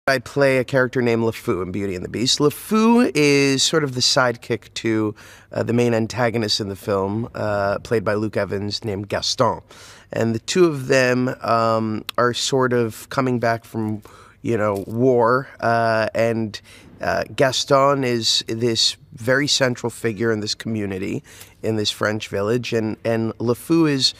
I play a character named Lefou in Beauty and the Beast. Lefou is sort of the sidekick to the main antagonist in the film, played by Luke Evans, named Gaston. And the two of them are sort of coming back from, war. And Gaston is this very central figure in this community, in this French village. And Lefou is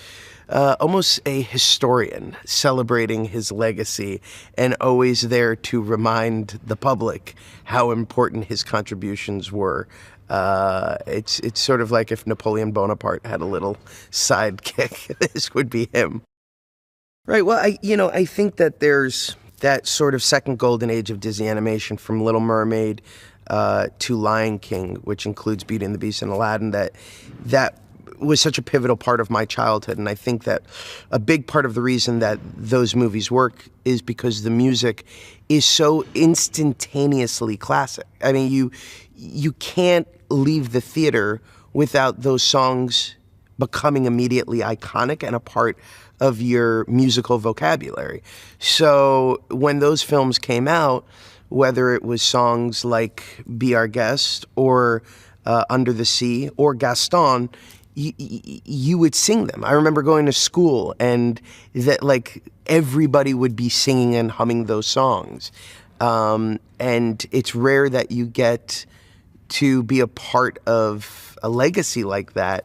almost a historian celebrating his legacy and always there to remind the public how important his contributions were. It's sort of like if Napoleon Bonaparte had a little sidekick, this would be him. Right, well, I think that there's that sort of second golden age of Disney animation from Little Mermaid to Lion King, which includes Beauty and the Beast and Aladdin, that was such a pivotal part of my childhood. And I think that a big part of the reason that those movies work is because the music is so instantaneously classic. I mean, you can't leave the theater without those songs becoming immediately iconic and a part of your musical vocabulary. So when those films came out, whether it was songs like Be Our Guest or Under the Sea or Gaston, you would sing them. I remember going to school and that everybody would be singing and humming those songs. And it's rare that you get to be a part of a legacy like that.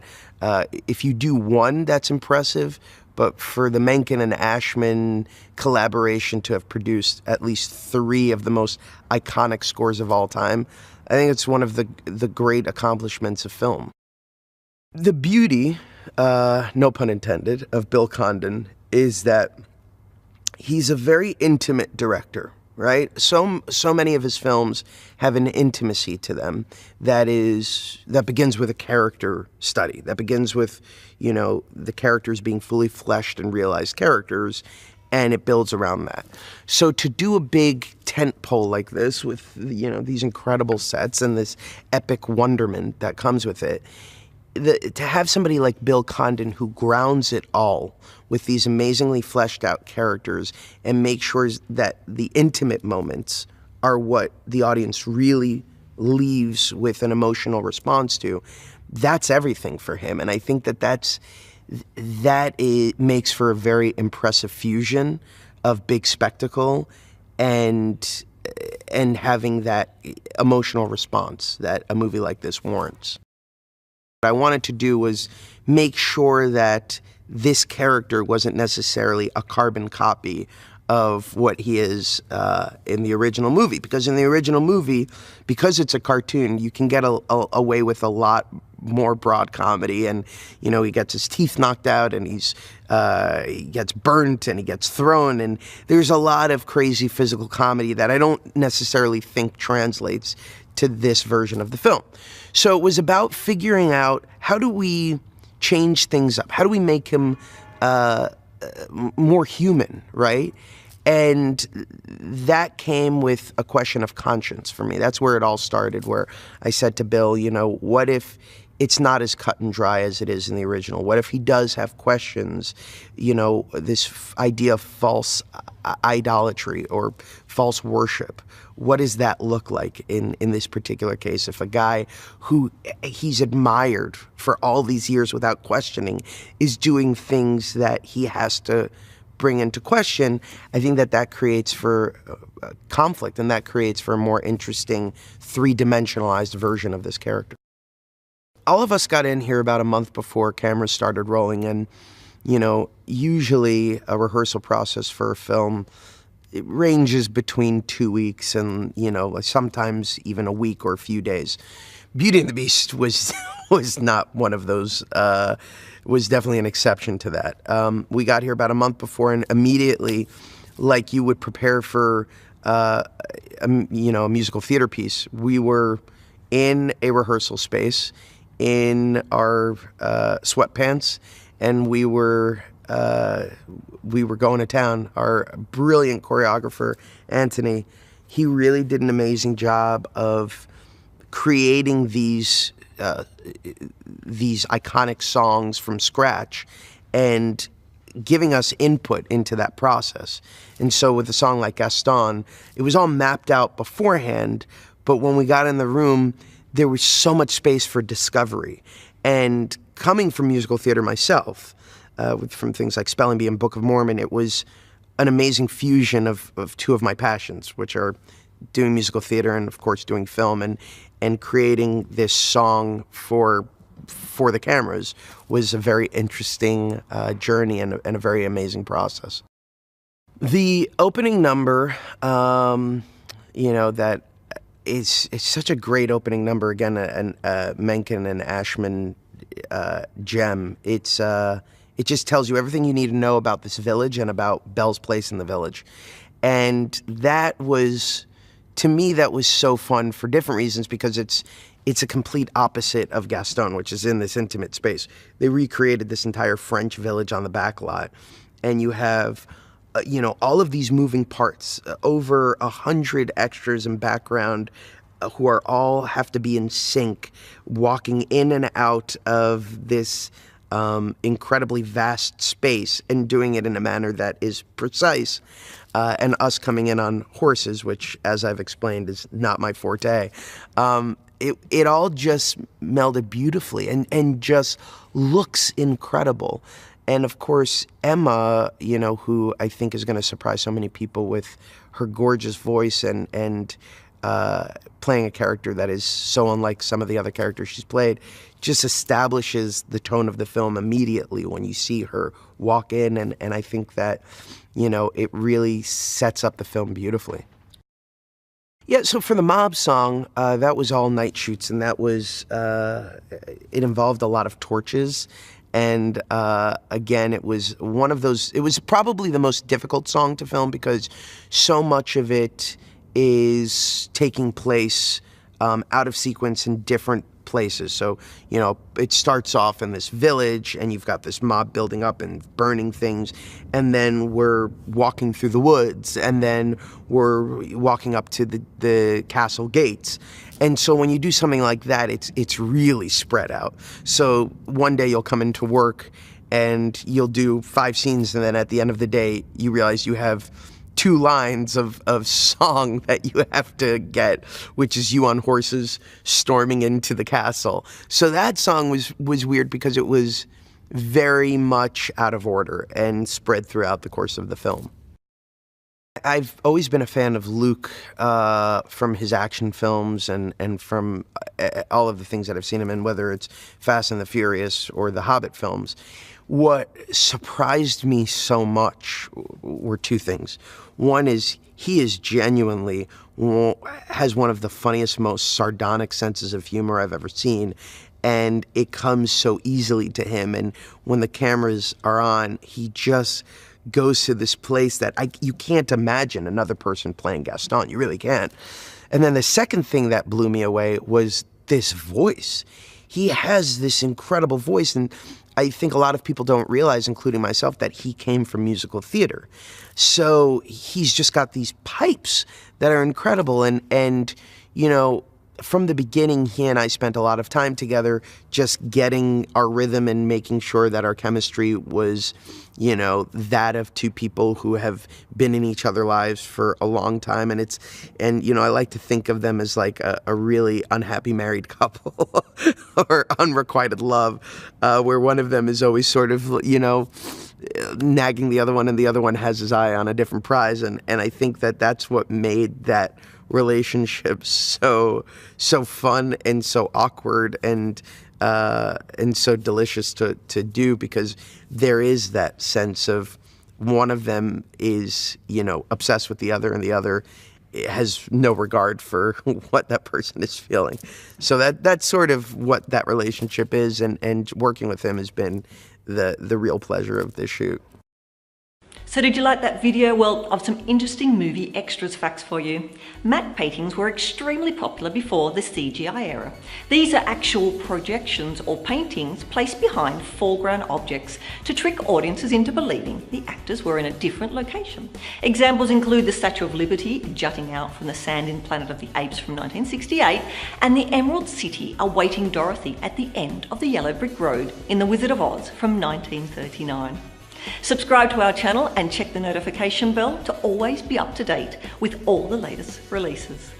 If you do one, that's impressive. But for the Menken and Ashman collaboration to have produced at least 3 of the most iconic scores of all time, I think it's one of the great accomplishments of film. The beauty, no pun intended, of Bill Condon is that he's a very intimate director, right? So many of his films have an intimacy to them that begins with a character study, that begins with, the characters being fully fleshed and realized characters, and it builds around that. So to do a big tent pole like this with, these incredible sets and this epic wonderment that comes with it, to have somebody like Bill Condon who grounds it all with these amazingly fleshed out characters and make sure that the intimate moments are what the audience really leaves with an emotional response to, that's everything for him. And I think that makes for a very impressive fusion of big spectacle and having that emotional response that a movie like this warrants. What I wanted to do was make sure that this character wasn't necessarily a carbon copy of what he is in the original movie. Because in the original movie, because it's a cartoon, you can get away with a lot more broad comedy. And, he gets his teeth knocked out and he gets burnt and he gets thrown. And there's a lot of crazy physical comedy that I don't necessarily think translates to this version of the film. So it was about figuring out, how do we change things up? How do we make him more human, right? And that came with a question of conscience for me. That's where it all started, where I said to Bill, what if it's not as cut and dry as it is in the original? What if he does have questions, this idea of false idolatry or false worship? What does that look like in this particular case? If a guy who he's admired for all these years without questioning is doing things that he has to bring into question, I think that creates for conflict, and that creates for a more interesting 3-dimensionalized version of this character. All of us got in here about a month before cameras started rolling, and, usually a rehearsal process for a film, it ranges between 2 weeks and, sometimes even a week or a few days. Beauty and the Beast was not one of those, was definitely an exception to that. We got here about a month before, and immediately, like you would prepare for, a musical theater piece, we were in a rehearsal space in our sweatpants, and we were going to town. Our brilliant choreographer, Anthony, he really did an amazing job of creating these iconic songs from scratch and giving us input into that process. And so with a song like Gaston, it was all mapped out beforehand, but when we got in the room, there was so much space for discovery. And coming from musical theater myself, from things like Spelling Bee and Book of Mormon, it was an amazing fusion of two of my passions, which are doing musical theater and, of course, doing film, and creating this song for the cameras was a very interesting journey and a very amazing process. The opening number, that it's such a great opening number. Again, a Menken and Ashman gem. It just tells you everything you need to know about this village and about Belle's place in the village. And that was, to me, that was so fun for different reasons, because it's a complete opposite of Gaston, which is in this intimate space. They recreated this entire French village on the back lot, and you have all of these moving parts, over 100 extras in background who are all have to be in sync, walking in and out of this incredibly vast space and doing it in a manner that is precise, and us coming in on horses, which, as I've explained, is not my forte. It all just melded beautifully and just looks incredible. And of course, Emma, who I think is going to surprise so many people with her gorgeous voice and playing a character that is so unlike some of the other characters she's played, just establishes the tone of the film immediately when you see her walk in. And I think that, it really sets up the film beautifully. Yeah, so for the mob song, that was all night shoots, and that was, it involved a lot of torches. And again, it was one of those, it was probably the most difficult song to film, because so much of it is taking place out of sequence in different places. So, it starts off in this village, and you've got this mob building up and burning things, and then we're walking through the woods, and then we're walking up to the castle gates. And so when you do something like that, it's really spread out. So one day you'll come into work and you'll do 5 scenes, and then at the end of the day, you realize you have 2 lines of song that you have to get, which is you on horses storming into the castle. So that song was weird, because it was very much out of order and spread throughout the course of the film. I've always been a fan of Luke from his action films and from all of the things that I've seen him in, whether it's Fast and the Furious or the Hobbit films. What surprised me so much were 2 things. One is he is genuinely has one of the funniest, most sardonic senses of humor I've ever seen, and it comes so easily to him. And when the cameras are on, he just goes to this place that you can't imagine another person playing Gaston. You really can't. And then the second thing that blew me away was this voice. He has this incredible voice, and I think a lot of people don't realize, including myself, that he came from musical theater. So he's just got these pipes that are incredible. And from the beginning, he and I spent a lot of time together just getting our rhythm and making sure that our chemistry was, that of 2 people who have been in each other's lives for a long time. And I like to think of them as like a really unhappy married couple or unrequited love, where one of them is always sort of, nagging the other one, and the other one has his eye on a different prize. And I think that that's what made that relationship so fun and so awkward and so delicious to do, because there is that sense of one of them is, obsessed with the other, and the other has no regard for what that person is feeling. So that's sort of what that relationship is, and working with him has been the real pleasure of this shoot. So did you like that video? Well, I've some interesting movie extras facts for you. Matte paintings were extremely popular before the CGI era. These are actual projections or paintings placed behind foreground objects to trick audiences into believing the actors were in a different location. Examples include the Statue of Liberty jutting out from the sand in Planet of the Apes from 1968, and the Emerald City awaiting Dorothy at the end of the Yellow Brick Road in The Wizard of Oz from 1939. Subscribe to our channel and check the notification bell to always be up to date with all the latest releases.